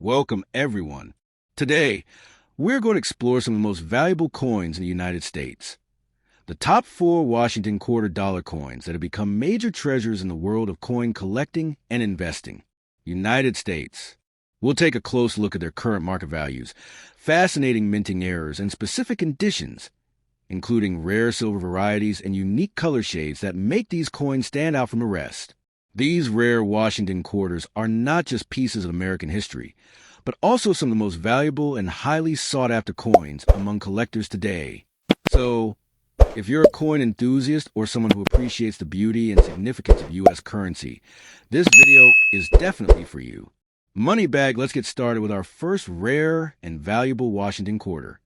Welcome, everyone. Today, we're going to explore some of the most valuable coins in the United States. The top 4 Washington quarter dollar coins that have become major treasures in the world of coin collecting and investing. United States. We'll take a close look at their current market values, fascinating minting errors, and specific conditions, including rare silver varieties and unique color shades that make these coins stand out from the rest. These rare Washington quarters are not just pieces of American history, but also some of the most valuable and highly sought-after coins among collectors today. So, if you're a coin enthusiast or someone who appreciates the beauty and significance of U.S. currency, this video is definitely for you. Moneybag, let's get started with our first rare and valuable Washington quarter.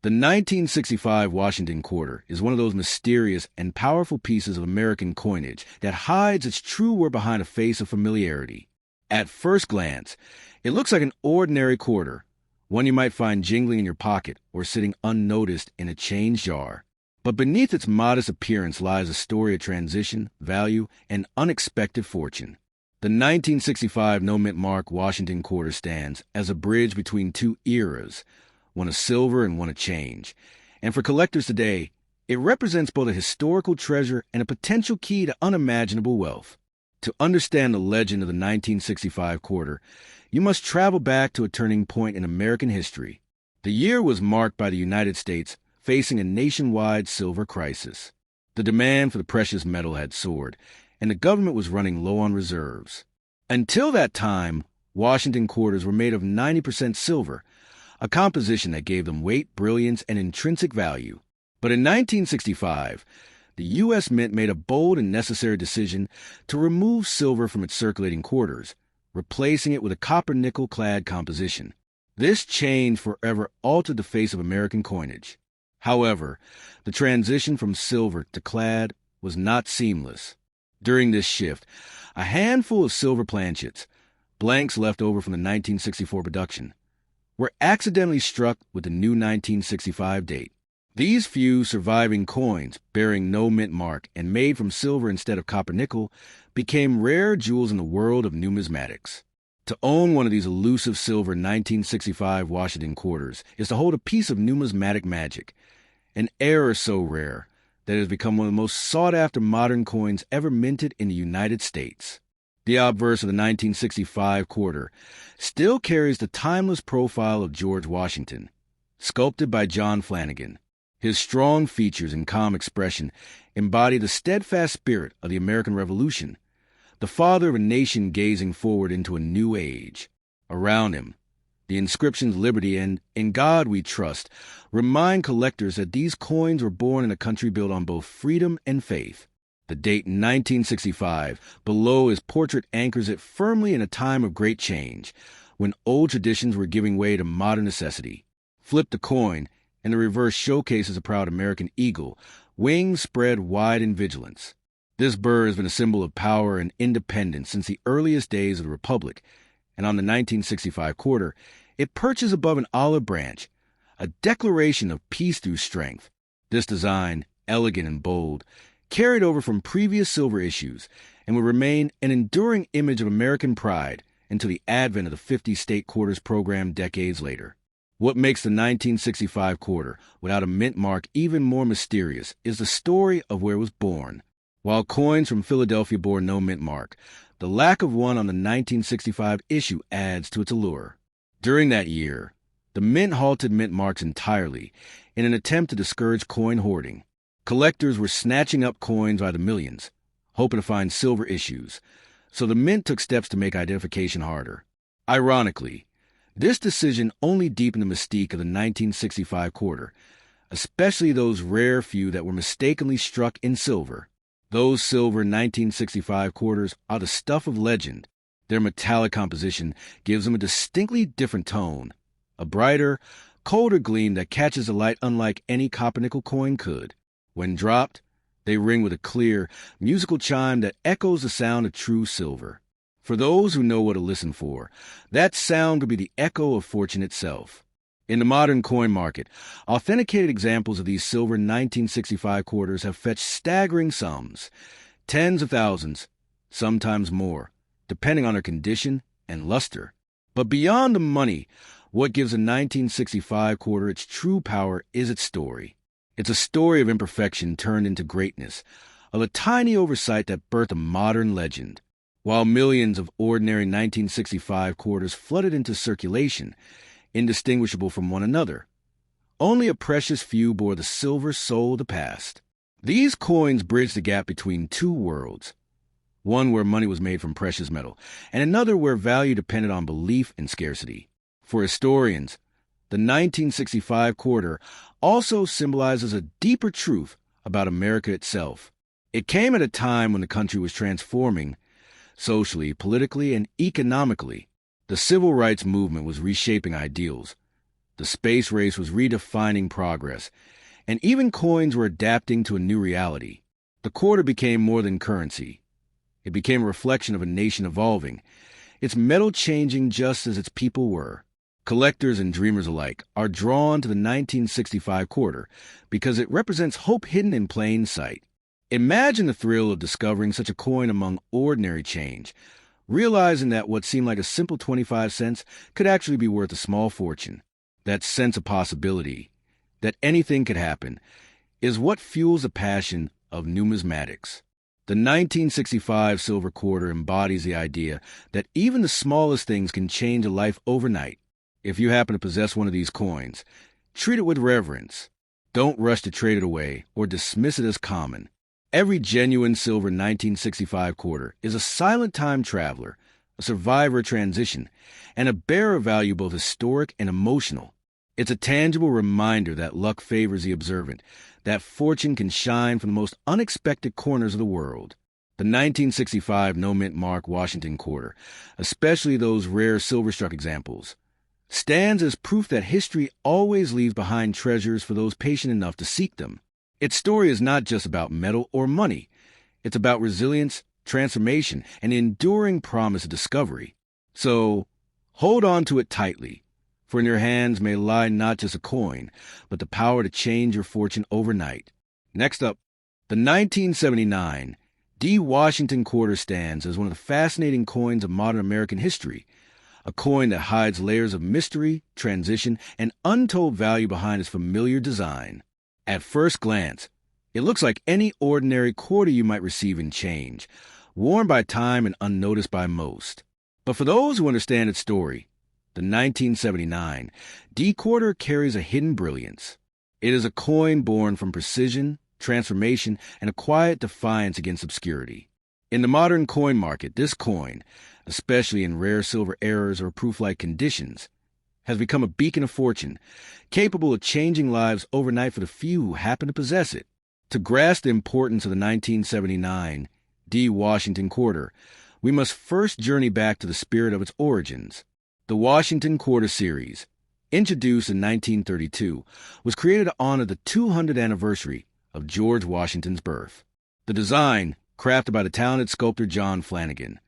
The 1965 Washington quarter is one of those mysterious and powerful pieces of American coinage that hides its true worth behind a face of familiarity. At first glance, it looks like an ordinary quarter, one you might find jingling in your pocket or sitting unnoticed in a change jar. But beneath its modest appearance lies a story of transition, value, and unexpected fortune. The 1965 No Mint Mark Washington quarter stands as a bridge between two eras, one of silver and one of change. And for collectors today, it represents both a historical treasure and a potential key to unimaginable wealth. To understand the legend of the 1965 quarter, you must travel back to a turning point in American history. The year was marked by the United States facing a nationwide silver crisis. The demand for the precious metal had soared, and the government was running low on reserves. Until that time, Washington quarters were made of 90% silver, a composition that gave them weight, brilliance, and intrinsic value. But in 1965, the U.S. Mint made a bold and necessary decision to remove silver from its circulating quarters, replacing it with a copper-nickel-clad composition. This change forever altered the face of American coinage. However, the transition from silver to clad was not seamless. During this shift, a handful of silver planchets, blanks left over from the 1964 production, were accidentally struck with the new 1965 date. These few surviving coins, bearing no mint mark and made from silver instead of copper-nickel, became rare jewels in the world of numismatics. To own one of these elusive silver 1965 Washington quarters is to hold a piece of numismatic magic, an error so rare that it has become one of the most sought-after modern coins ever minted in the United States. The obverse of the 1965 quarter still carries the timeless profile of George Washington, sculpted by John Flanagan. His strong features and calm expression embody the steadfast spirit of the American Revolution, the father of a nation gazing forward into a new age. Around him, the inscriptions "Liberty" and "In God We Trust" remind collectors that these coins were born in a country built on both freedom and faith. The date 1965 below his portrait anchors it firmly in a time of great change, when old traditions were giving way to modern necessity. Flip the coin, and the reverse showcases a proud American eagle, wings spread wide in vigilance. This bird has been a symbol of power and independence since the earliest days of the Republic, and on the 1965 quarter, it perches above an olive branch, a declaration of peace through strength. This design, elegant and bold, carried over from previous silver issues and will remain an enduring image of American pride until the advent of the 50 state quarters program decades later. What makes the 1965 quarter without a mint mark even more mysterious is the story of where it was born. While coins from Philadelphia bore no mint mark, the lack of one on the 1965 issue adds to its allure. During that year, the mint halted mint marks entirely in an attempt to discourage coin hoarding. Collectors were snatching up coins by the millions, hoping to find silver issues, so the mint took steps to make identification harder. Ironically, this decision only deepened the mystique of the 1965 quarter, especially those rare few that were mistakenly struck in silver. Those silver 1965 quarters are the stuff of legend. Their metallic composition gives them a distinctly different tone, a brighter, colder gleam that catches the light unlike any copper-nickel coin could. When dropped, they ring with a clear, musical chime that echoes the sound of true silver. For those who know what to listen for, that sound could be the echo of fortune itself. In the modern coin market, authenticated examples of these silver 1965 quarters have fetched staggering sums, tens of thousands, sometimes more, depending on their condition and luster. But beyond the money, what gives a 1965 quarter its true power is its story. It's a story of imperfection turned into greatness, of a tiny oversight that birthed a modern legend. While millions of ordinary 1965 quarters flooded into circulation, indistinguishable from one another, only a precious few bore the silver soul of the past. These coins bridge the gap between two worlds, one where money was made from precious metal, and another where value depended on belief and scarcity. For historians, the 1965 quarter also symbolizes a deeper truth about America itself. It came at a time when the country was transforming socially, politically, and economically. The civil rights movement was reshaping ideals. The space race was redefining progress, and even coins were adapting to a new reality. The quarter became more than currency. It became a reflection of a nation evolving, its metal changing just as its people were. Collectors and dreamers alike are drawn to the 1965 quarter because it represents hope hidden in plain sight. Imagine the thrill of discovering such a coin among ordinary change, realizing that what seemed like a simple 25 cents could actually be worth a small fortune. That sense of possibility, that anything could happen, is what fuels the passion of numismatics. The 1965 silver quarter embodies the idea that even the smallest things can change a life overnight. If you happen to possess one of these coins, treat it with reverence. Don't rush to trade it away or dismiss it as common. Every genuine silver 1965 quarter is a silent time traveler, a survivor of transition, and a bearer of value both historic and emotional. It's a tangible reminder that luck favors the observant, that fortune can shine from the most unexpected corners of the world. The 1965 No Mint Mark Washington quarter, especially those rare silver-struck examples, stands as proof that history always leaves behind treasures for those patient enough to seek them. Its story is not just about metal or money. It's about resilience, transformation, and enduring promise of discovery. So, hold on to it tightly, for in your hands may lie not just a coin, but the power to change your fortune overnight. Next up, the 1979 D. Washington quarter stands as one of the fascinating coins of modern American history, a coin that hides layers of mystery, transition, and untold value behind its familiar design. At first glance, it looks like any ordinary quarter you might receive in change, worn by time and unnoticed by most. But for those who understand its story, the 1979 D quarter carries a hidden brilliance. It is a coin born from precision, transformation, and a quiet defiance against obscurity. In the modern coin market, this coin, especially in rare silver errors or proof-like conditions, has become a beacon of fortune, capable of changing lives overnight for the few who happen to possess it. To grasp the importance of the 1979 D. Washington quarter, we must first journey back to the spirit of its origins. The Washington Quarter Series, introduced in 1932, was created to honor the 200th anniversary of George Washington's birth. The design, crafted by the talented sculptor John Flanagan,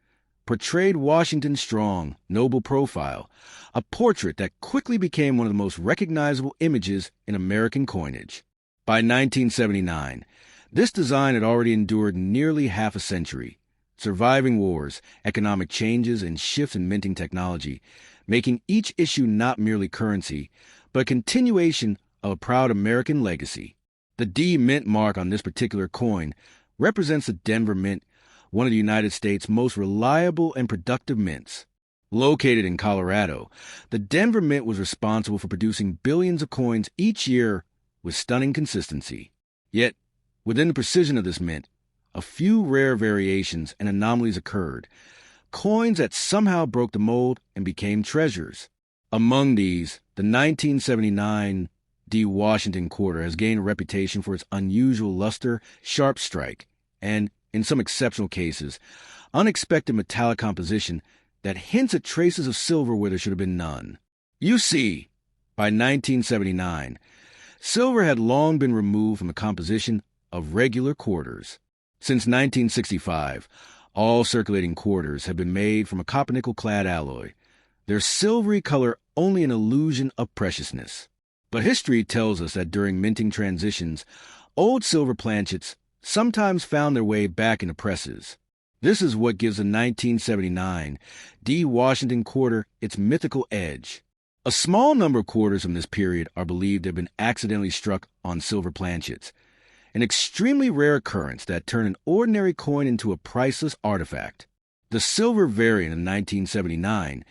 portrayed Washington's strong, noble profile, a portrait that quickly became one of the most recognizable images in American coinage. By 1979, this design had already endured nearly half a century, surviving wars, economic changes, and shifts in minting technology, making each issue not merely currency, but a continuation of a proud American legacy. The D Mint mark on this particular coin represents the Denver Mint, one of the United States' most reliable and productive mints. Located in Colorado, the Denver Mint was responsible for producing billions of coins each year with stunning consistency. Yet, within the precision of this mint, a few rare variations and anomalies occurred, coins that somehow broke the mold and became treasures. Among these, the 1979 D. Washington quarter has gained a reputation for its unusual luster, sharp strike, and, in some exceptional cases, unexpected metallic composition that hints at traces of silver where there should have been none. You see, by 1979, silver had long been removed from the composition of regular quarters. Since 1965, all circulating quarters have been made from a copper-nickel-clad alloy, their silvery color only an illusion of preciousness. But history tells us that during minting transitions, old silver planchets sometimes found their way back into presses. This is what gives the 1979 D. Washington quarter its mythical edge. A small number of quarters from this period are believed to have been accidentally struck on silver planchets, an extremely rare occurrence that turned an ordinary coin into a priceless artifact. The silver variant of 1979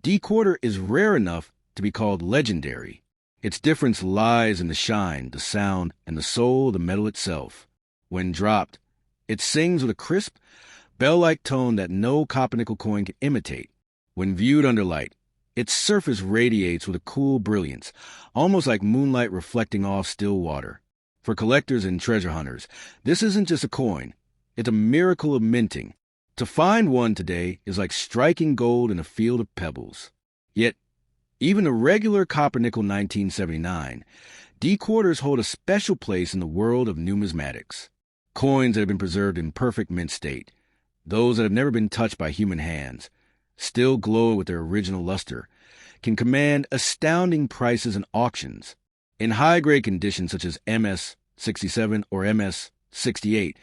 D quarter is rare enough to be called legendary. Its difference lies in the shine, the sound, and the soul of the metal itself. When dropped, it sings with a crisp, bell-like tone that no copper-nickel coin can imitate. When viewed under light, its surface radiates with a cool brilliance, almost like moonlight reflecting off still water. For collectors and treasure hunters, this isn't just a coin. It's a miracle of minting. To find one today is like striking gold in a field of pebbles. Yet, even a regular copper-nickel 1979, D quarters hold a special place in the world of numismatics. Coins that have been preserved in perfect mint state, those that have never been touched by human hands, still glow with their original luster, can command astounding prices in auctions. In high-grade conditions such as MS-67 or MS-68,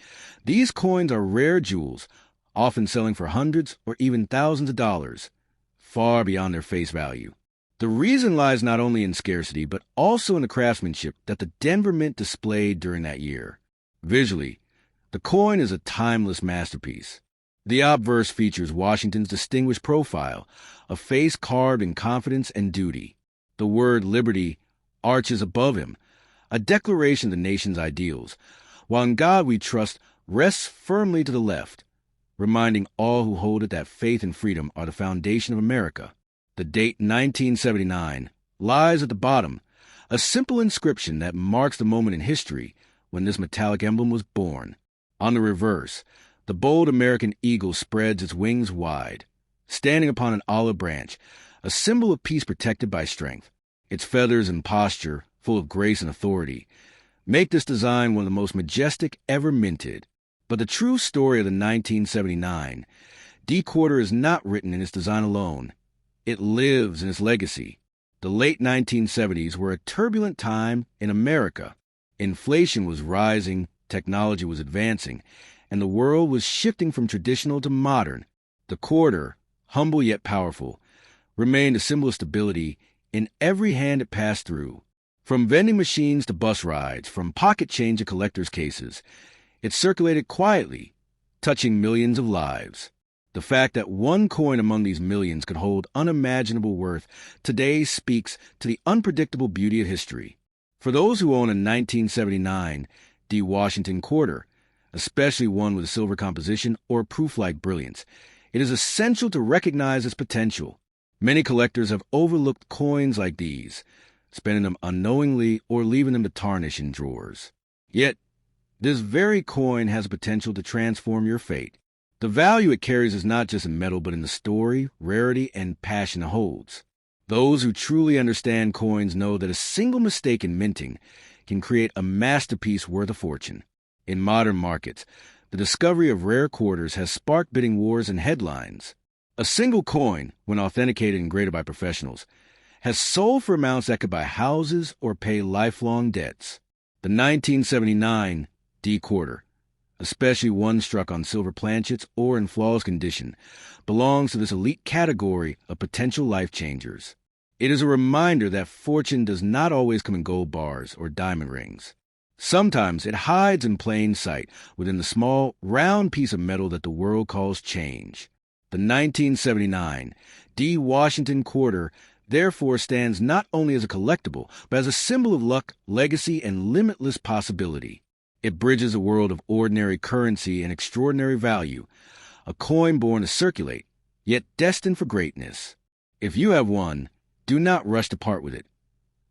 these coins are rare jewels, often selling for hundreds or even thousands of dollars, far beyond their face value. The reason lies not only in scarcity, but also in the craftsmanship that the Denver Mint displayed during that year. Visually, the coin is a timeless masterpiece. The obverse features Washington's distinguished profile, a face carved in confidence and duty. The word liberty arches above him, a declaration of the nation's ideals, while in God we trust rests firmly to the left, reminding all who hold it that faith and freedom are the foundation of America. The date 1979 lies at the bottom, a simple inscription that marks the moment in history when this metallic emblem was born. On the reverse, the bold American eagle spreads its wings wide, standing upon an olive branch, a symbol of peace protected by strength. Its feathers and posture, full of grace and authority, make this design one of the most majestic ever minted. But the true story of the 1979 D quarter is not written in its design alone. It lives in its legacy. The late 1970s were a turbulent time in America. Inflation was rising, technology was advancing, and the world was shifting from traditional to modern. The quarter, humble yet powerful, remained a symbol of stability in every hand it passed through. From vending machines to bus rides, from pocket change to collectors' cases, it circulated quietly, touching millions of lives. The fact that one coin among these millions could hold unimaginable worth today speaks to the unpredictable beauty of history. For those who own a 1979 D. Washington quarter, especially one with a silver composition or proof-like brilliance, it is essential to recognize its potential. Many collectors have overlooked coins like these, spending them unknowingly or leaving them to tarnish in drawers. Yet, this very coin has the potential to transform your fate. The value it carries is not just in metal, but in the story, rarity, and passion it holds. Those who truly understand coins know that a single mistake in minting can create a masterpiece worth a fortune. In modern markets, the discovery of rare quarters has sparked bidding wars and headlines. A single coin, when authenticated and graded by professionals, has sold for amounts that could buy houses or pay lifelong debts. The 1979 D quarter, especially one struck on silver planchets or in flawless condition, belongs to this elite category of potential life changers. It is a reminder that fortune does not always come in gold bars or diamond rings. Sometimes it hides in plain sight within the small, round piece of metal that the world calls change. The 1979 D. Washington quarter therefore stands not only as a collectible, but as a symbol of luck, legacy, and limitless possibility. It bridges a world of ordinary currency and extraordinary value, a coin born to circulate, yet destined for greatness. If you have one, do not rush to part with it,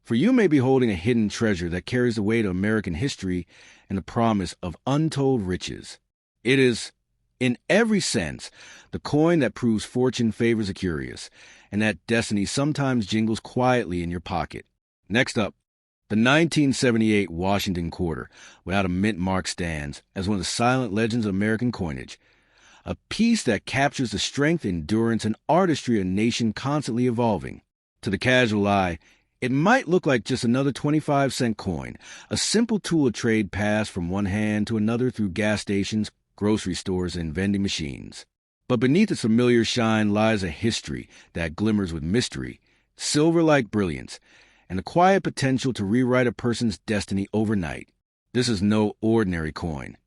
for you may be holding a hidden treasure that carries the weight of American history and the promise of untold riches. It is, in every sense, the coin that proves fortune favors the curious, and that destiny sometimes jingles quietly in your pocket. Next up, the 1978 Washington quarter, without a mint mark, stands as one of the silent legends of American coinage, a piece that captures the strength, endurance, and artistry of a nation constantly evolving. To the casual eye, it might look like just another 25-cent coin, a simple tool of trade passed from one hand to another through gas stations grocery stores, and vending machines. But beneath its familiar shine lies a history that glimmers with mystery, silver-like brilliance, and the quiet potential to rewrite a person's destiny overnight. This is no ordinary coin.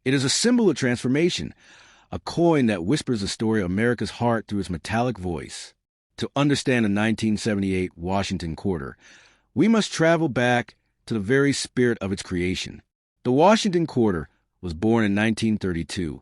It is a symbol of transformation, a coin that whispers the story of America's heart through its metallic voice. To understand the 1978 Washington quarter, we must travel back to the very spirit of its creation. The Washington quarter was born in 1932,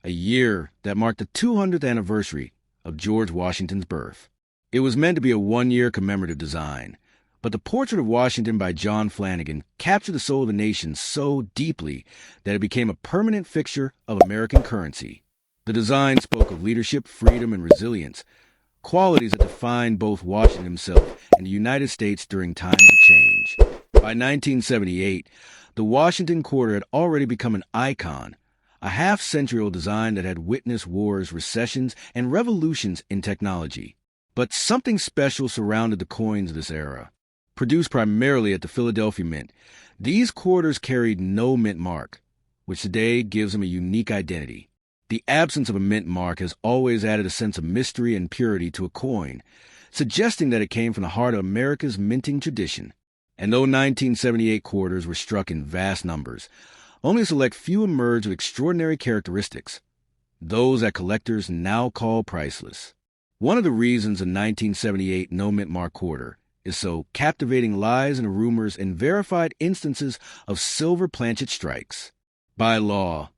a year that marked the 200th anniversary of George Washington's birth. It was meant to be a one-year commemorative design, but the portrait of Washington by John Flanagan captured the soul of the nation so deeply that it became a permanent fixture of American currency. The design spoke of leadership, freedom, and resilience, qualities that defined both Washington himself and the United States during times of change. By 1978, the Washington quarter had already become an icon, a half-century-old design that had witnessed wars, recessions, and revolutions in technology. But something special surrounded the coins of this era. Produced primarily at the Philadelphia Mint, these quarters carried no mint mark, which today gives them a unique identity. The absence of a mint mark has always added a sense of mystery and purity to a coin, suggesting that it came from the heart of America's minting tradition. And though 1978 quarters were struck in vast numbers, only a select few emerged with extraordinary characteristics, those that collectors now call priceless. One of the reasons the 1978 no mint mark quarter is so captivating lies in the rumors and verified instances of silver planchet strikes. By law,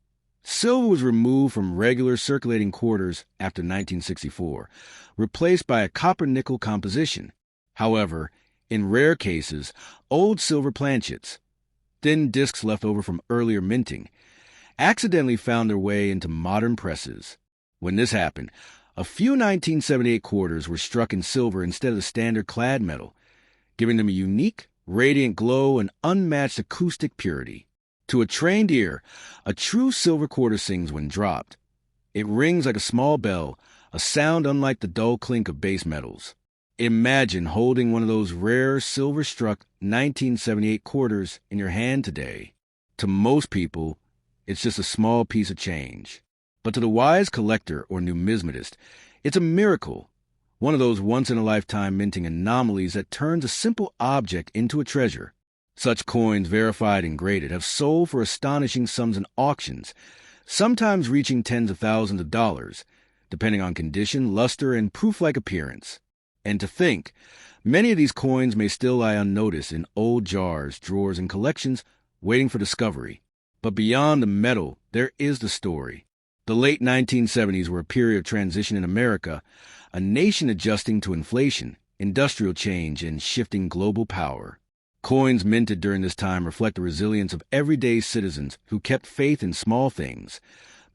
silver was removed from regular circulating quarters after 1964, replaced by a copper-nickel composition. However, in rare cases, old silver planchets, thin discs left over from earlier minting, accidentally found their way into modern presses. When this happened, a few 1978 quarters were struck in silver instead of the standard clad metal, giving them a unique, radiant glow and unmatched acoustic purity. To a trained ear, a true silver quarter sings when dropped. It rings like a small bell, a sound unlike the dull clink of base metals. Imagine holding one of those rare silver-struck 1978 quarters in your hand today. To most people, it's just a small piece of change. But to the wise collector or numismatist, it's a miracle, one of those once-in-a-lifetime minting anomalies that turns a simple object into a treasure. Such coins, verified and graded, have sold for astonishing sums in auctions, sometimes reaching tens of thousands of dollars, depending on condition, luster, and proof-like appearance. And to think, many of these coins may still lie unnoticed in old jars, drawers, and collections waiting for discovery. But beyond the metal, there is the story. The late 1970s were a period of transition in America, a nation adjusting to inflation, industrial change, and shifting global power. Coins minted during this time reflect the resilience of everyday citizens who kept faith in small things,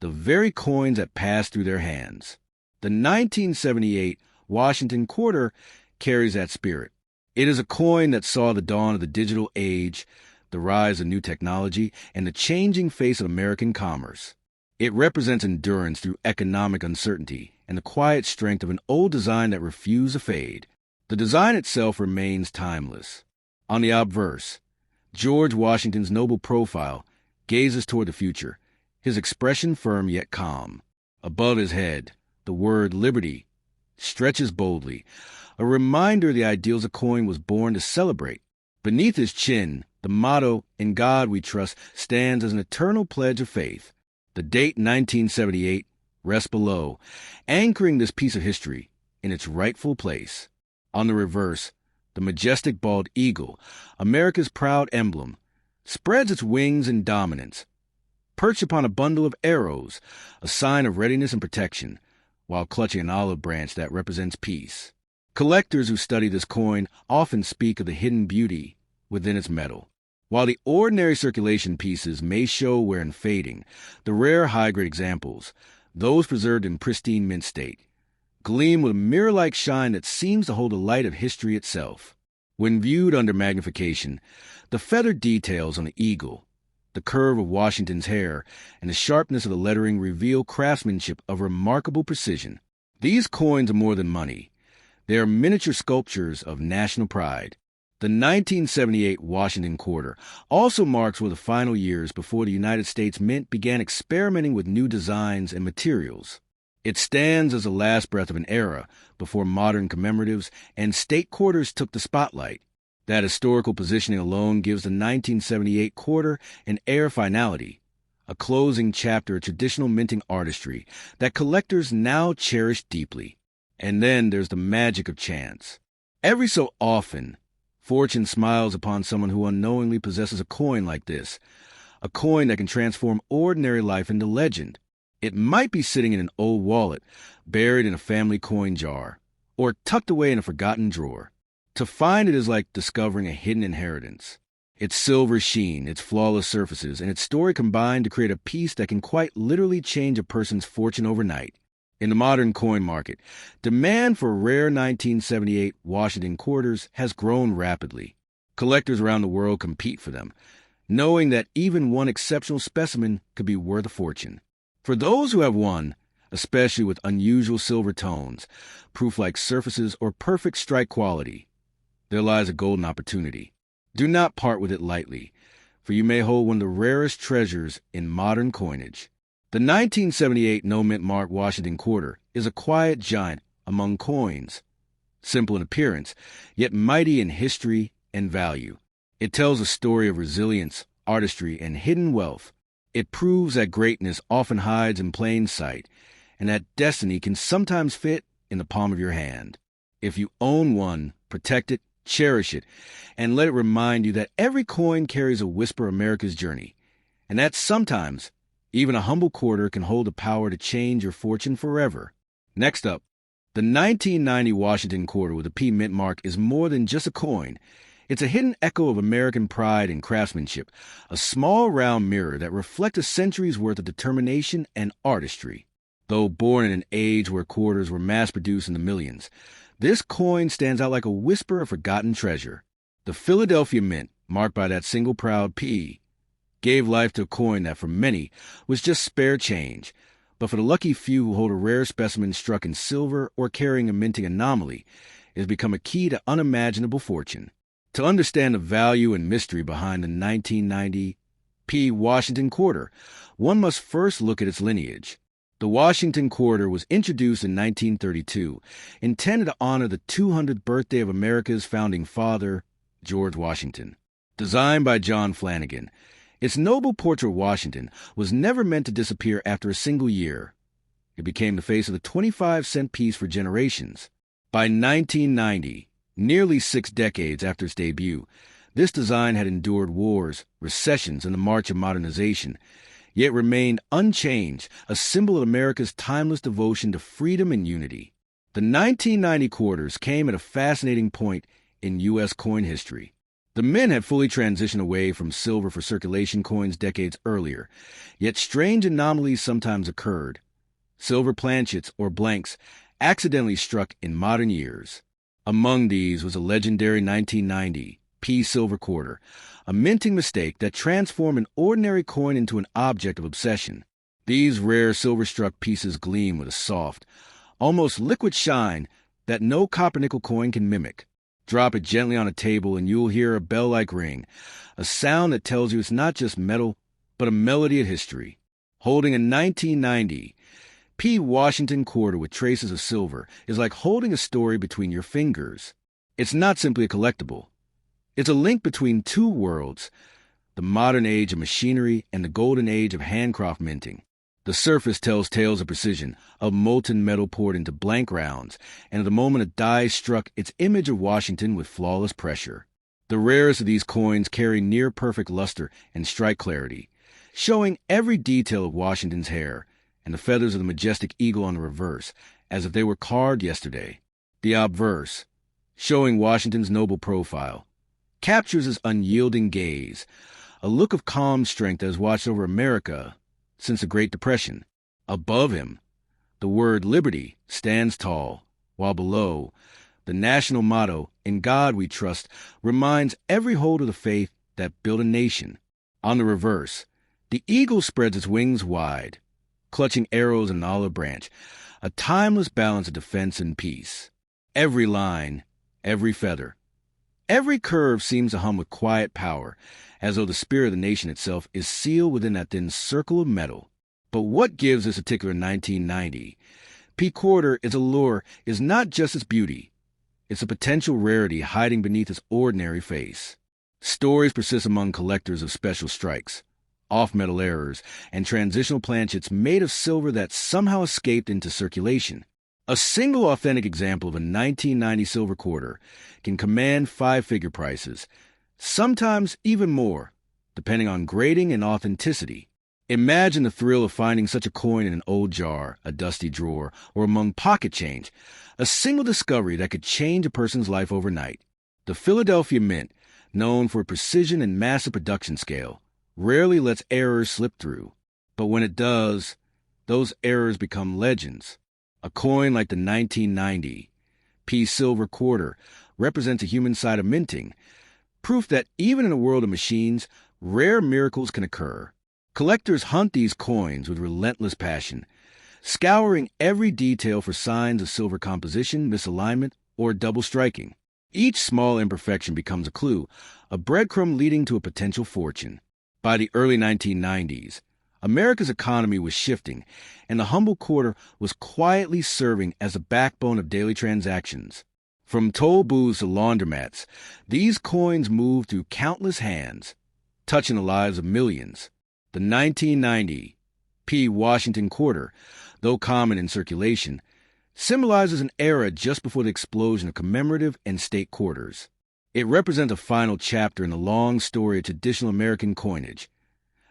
the very coins that passed through their hands. The 1978 Washington quarter carries that spirit. It is a coin that saw the dawn of the digital age, the rise of new technology, and the changing face of American commerce. It represents endurance through economic uncertainty and the quiet strength of an old design that refused to fade. The design itself remains timeless. On the obverse, George Washington's noble profile gazes toward the future, his expression firm yet calm. Above his head, the word liberty stretches boldly, a reminder of the ideals a coin was born to celebrate. Beneath his chin, the motto, "In God We Trust," stands as an eternal pledge of faith. The date 1978 rests below, anchoring this piece of history in its rightful place. On the reverse, the majestic bald eagle, America's proud emblem, spreads its wings in dominance, perched upon a bundle of arrows, a sign of readiness and protection, while clutching an olive branch that represents peace. Collectors who study this coin often speak of the hidden beauty within its metal. While the ordinary circulation pieces may show wear and fading, the rare high-grade examples, those preserved in pristine mint state, gleam with a mirror-like shine that seems to hold the light of history itself. When viewed under magnification, the feathered details on the eagle, the curve of Washington's hair, and the sharpness of the lettering reveal craftsmanship of remarkable precision. These coins are more than money. They are miniature sculptures of national pride. The 1978 Washington Quarter also marks one of the final years before the United States Mint began experimenting with new designs and materials. It stands as the last breath of an era before modern commemoratives and state quarters took the spotlight. That historical positioning alone gives the 1978 quarter an air of finality, a closing chapter of traditional minting artistry that collectors now cherish deeply. And then there's the magic of chance. Every so often, fortune smiles upon someone who unknowingly possesses a coin like this, a coin that can transform ordinary life into legend. It might be sitting in an old wallet, buried in a family coin jar, or tucked away in a forgotten drawer. To find it is like discovering a hidden inheritance. Its silver sheen, its flawless surfaces, and its story combine to create a piece that can quite literally change a person's fortune overnight. In the modern coin market, demand for rare 1978 Washington quarters has grown rapidly. Collectors around the world compete for them, knowing that even one exceptional specimen could be worth a fortune. For those who have one, especially with unusual silver tones, proof-like surfaces, or perfect strike quality, there lies a golden opportunity. Do not part with it lightly, for you may hold one of the rarest treasures in modern coinage. The 1978 No Mint Mark Washington Quarter is a quiet giant among coins, simple in appearance, yet mighty in history and value. It tells a story of resilience, artistry, and hidden wealth. It proves that greatness often hides in plain sight, and that destiny can sometimes fit in the palm of your hand. If you own one, protect it, cherish it, and let it remind you that every coin carries a whisper of America's journey, and that sometimes even a humble quarter can hold the power to change your fortune forever. Next up, the 1990 Washington Quarter with a P mint mark is more than just a coin. It's a hidden echo of American pride and craftsmanship, a small round mirror that reflects a century's worth of determination and artistry. Though born in an age where quarters were mass-produced in the millions, this coin stands out like a whisper of forgotten treasure. The Philadelphia Mint, marked by that single proud P, gave life to a coin that for many was just spare change, but for the lucky few who hold a rare specimen struck in silver or carrying a minting anomaly, it has become a key to unimaginable fortune. To understand the value and mystery behind the 1990 P Washington Quarter, one must first look at its lineage. The Washington Quarter was introduced in 1932, intended to honor the 200th birthday of America's founding father, George Washington. Designed by John Flanagan, its noble portrait of Washington was never meant to disappear after a single year. It became the face of the 25-cent piece for generations. By 1990, nearly 6 decades after its debut, this design had endured wars, recessions, and the march of modernization, yet remained unchanged, a symbol of America's timeless devotion to freedom and unity. The 1990 quarters came at a fascinating point in U.S. coin history. The Mint had fully transitioned away from silver for circulation coins decades earlier, yet strange anomalies sometimes occurred. Silver planchets, or blanks, accidentally struck in modern years. Among these was a legendary 1990 P silver quarter, a minting mistake that transformed an ordinary coin into an object of obsession. These rare silver-struck pieces gleam with a soft, almost liquid shine that no copper-nickel coin can mimic. Drop it gently on a table and you'll hear a bell-like ring, a sound that tells you it's not just metal, but a melody of history. Holding a 1990 P Washington Quarter with traces of silver is like holding a story between your fingers. It's not simply a collectible. It's a link between two worlds, the modern age of machinery and the golden age of handcraft minting. The surface tells tales of precision, of molten metal poured into blank rounds, and at the moment a die struck its image of Washington with flawless pressure. The rarest of these coins carry near-perfect luster and strike clarity, showing every detail of Washington's hair and the feathers of the majestic eagle on the reverse, as if they were carved yesterday. The obverse, showing Washington's noble profile, captures his unyielding gaze, a look of calm strength that has watched over America since the Great Depression. Above him, the word liberty stands tall, while below, the national motto, "In God We Trust," reminds every holder of the faith that built a nation. On the reverse, the eagle spreads its wings wide, clutching arrows in an olive branch, a timeless balance of defense and peace. Every line, every feather, Every curve seems to hum with quiet power, as though the spirit of the nation itself is sealed within that thin circle of metal. But what gives this particular 1990 P quarter its allure is not just its beauty. It's a potential rarity hiding beneath its ordinary face. Stories persist among collectors of special strikes, off-metal errors, and transitional planchets made of silver that somehow escaped into circulation. A single authentic example of a 1990 silver quarter can command five-figure prices, sometimes even more, depending on grading and authenticity. Imagine the thrill of finding such a coin in an old jar, a dusty drawer, or among pocket change, a single discovery that could change a person's life overnight. The Philadelphia Mint, known for precision and massive production scale, rarely lets errors slip through. But when it does, those errors become legends. A coin like the 1990 P silver quarter represents a human side of minting, proof that even in a world of machines, rare miracles can occur. Collectors hunt these coins with relentless passion, scouring every detail for signs of silver composition, misalignment, or double striking. Each small imperfection becomes a clue, a breadcrumb leading to a potential fortune. By the early 1990s, America's economy was shifting, and the humble quarter was quietly serving as the backbone of daily transactions. From toll booths to laundromats, these coins moved through countless hands, touching the lives of millions. The 1990 P Washington quarter, though common in circulation, symbolizes an era just before the explosion of commemorative and state quarters. It represents a final chapter in the long story of traditional American coinage,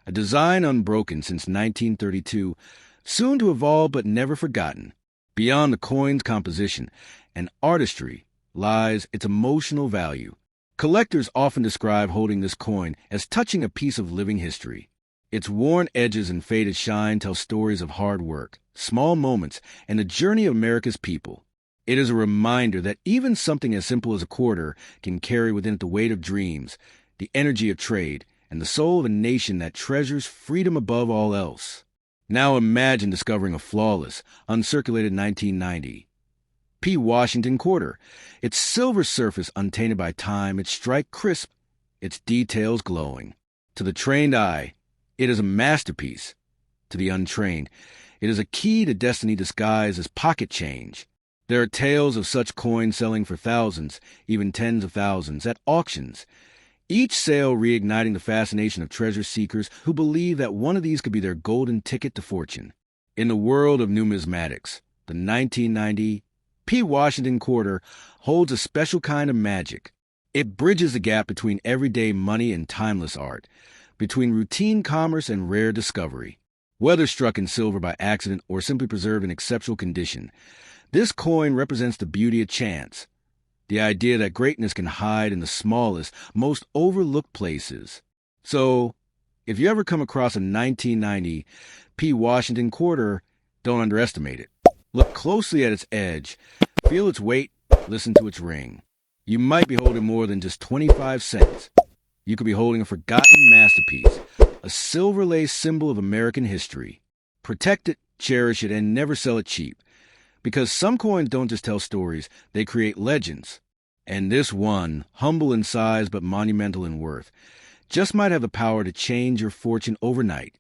a design unbroken since 1932, soon to evolve but never forgotten. Beyond the coin's composition and artistry lies its emotional value. Collectors often describe holding this coin as touching a piece of living history. Its worn edges and faded shine tell stories of hard work, small moments, and the journey of America's people. It is a reminder that even something as simple as a quarter can carry within it the weight of dreams, the energy of trade, and the soul of a nation that treasures freedom above all else. Now imagine discovering a flawless, uncirculated 1990 P Washington quarter, its silver surface untainted by time, its strike crisp, its details glowing. To the trained eye, it is a masterpiece. To the untrained, it is a key to destiny disguised as pocket change. There are tales of such coins selling for thousands, even tens of thousands, at auctions, each sale reigniting the fascination of treasure seekers who believe that one of these could be their golden ticket to fortune. In the world of numismatics, the 1990 P Washington quarter holds a special kind of magic. It bridges the gap between everyday money and timeless art, between routine commerce and rare discovery. Whether struck in silver by accident or simply preserved in exceptional condition, this coin represents the beauty of chance, the idea that greatness can hide in the smallest, most overlooked places. So, if you ever come across a 1990 P Washington quarter, don't underestimate it. Look closely at its edge, feel its weight, listen to its ring. You might be holding more than just 25 cents. You could be holding a forgotten masterpiece, a silver-laced symbol of American history. Protect it, cherish it, and never sell it cheap. Because some coins don't just tell stories, they create legends. And this one, humble in size but monumental in worth, just might have the power to change your fortune overnight.